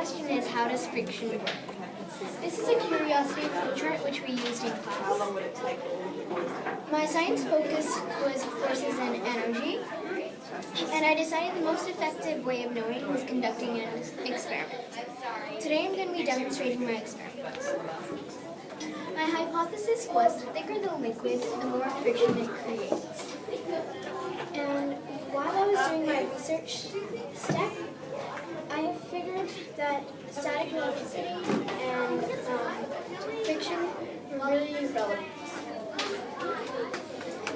question is, how does friction work? This is a curiosity flowchart which we used in class. My science focus was forces and energy, and I decided the most effective way of knowing was conducting an experiment. Today I'm going to be demonstrating my experiments. My hypothesis was the thicker the liquid, the more friction it creates. And while I was doing my research step, I figured that static electricity and friction were really relevant.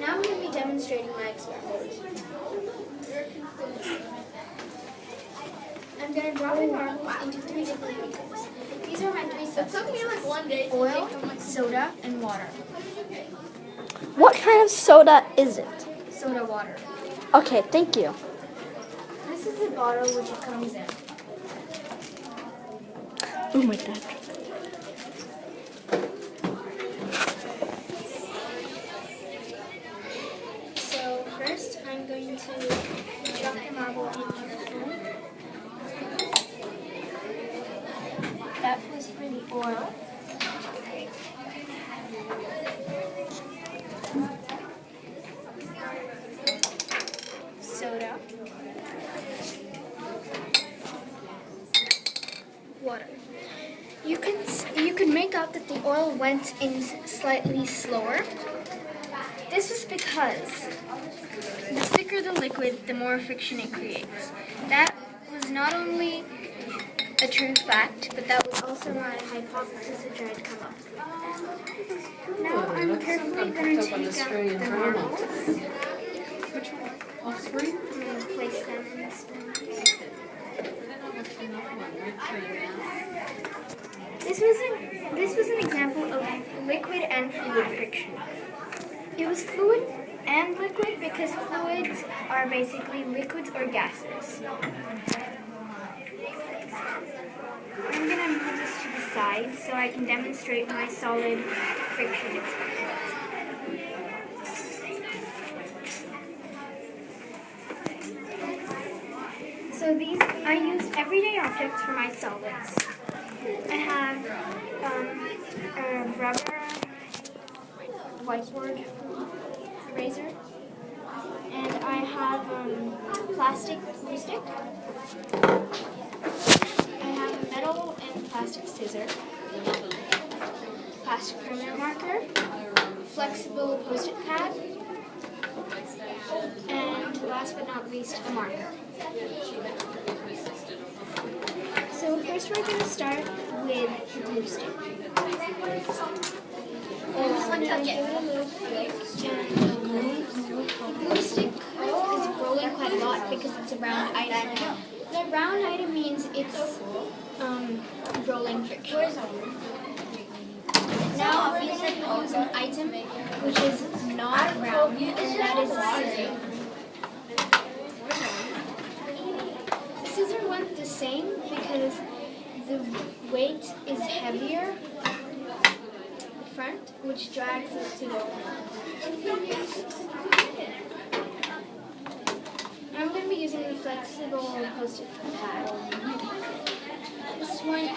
Now I'm going to be demonstrating my experiment. I'm going to drop my marbles into 3 different liquids. These are my 3 substances: oil, soda, and water. What kind of soda is it? Soda water. Okay, thank you. This is the bottle which it comes in. Oh my god. So first I'm going to drop the marble in carefully. That was for the oil. Soda. Water. You can make out that the oil went in slightly slower. This is because the thicker the liquid, the more friction it creates. That was not only a true fact, but that was also my hypothesis which I had come up with. Now I'm carefully going to take out the marbles. Which one? All 3? I'm going to place them in the spoons. This was an example of liquid and fluid friction. It was fluid and liquid because fluids are basically liquids or gases. I'm going to move this to the side so I can demonstrate my solid friction experiment. So I use everyday objects for my solids. I have a rubber whiteboard eraser, and I have plastic glue stick. I have a metal and plastic scissor, plastic permanent marker, flexible post-it pad, and last but not least, a marker. So first we're going to start with the glue stick. I'm just going to give it a little flick, and the glue stick is rolling quite a lot because it's a round item. The round item means it's rolling friction. Now we're going to use an item which is not round, and that is a scissor. The scissor went the same because the weight is heavier front, which drags it to the I'm going to be using the flexible post-it pad. This went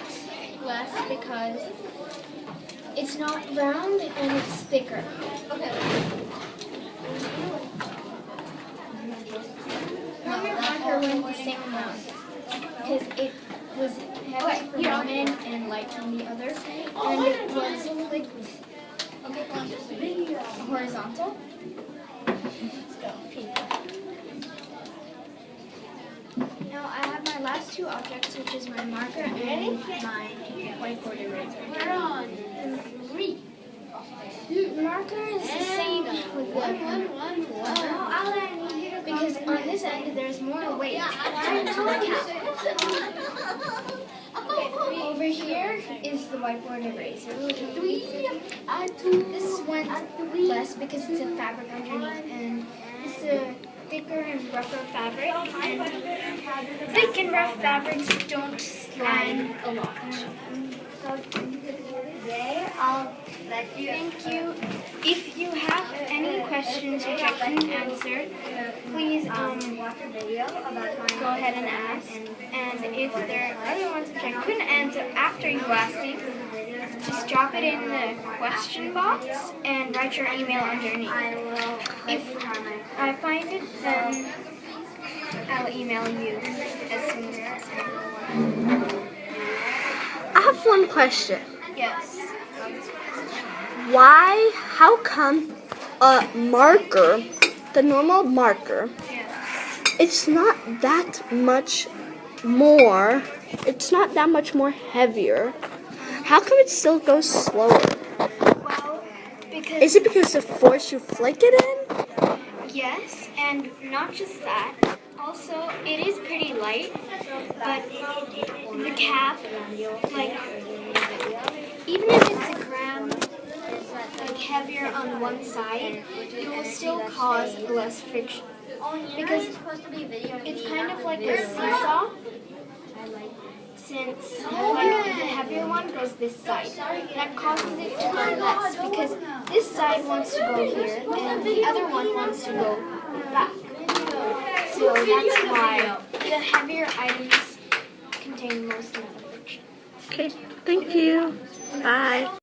less because it's not round and it's thicker. My marker went the same amount because it was heavy for one end and light from the other, and it was flicked horizontal. Now I have my last 2 objects, which is my marker and my whiteboard eraser. We're on 3. The marker is the same with because on this end there's more weight to the cap. Over here is the whiteboard eraser. This went less because it's a fabric underneath, and this is a thicker and rougher fabric. And thick and rough fabrics don't slide a lot. Thank you. If you have any questions which I couldn't answer, please go ahead and ask. And if there are other ones which I couldn't answer after you asked me, just drop it in the question box and write your email underneath. If I find it, then I'll email you as soon as possible. I have one question. Yes. How come a marker, the normal marker, Yes. it's not that much more heavier? How come it still goes slower? Well, because Is it because of the force you flick it in? yes, and not just that. Also, it is pretty light, but the cap, like, even if it's a gram like heavier on one side, it will still cause less friction because it's kind of like a seesaw. Since like the heavier one goes this side, that causes it to go less because this side wants to go here and the other one wants to go back. So that's why the heavier items contain most of the friction. Okay, thank you. Bye.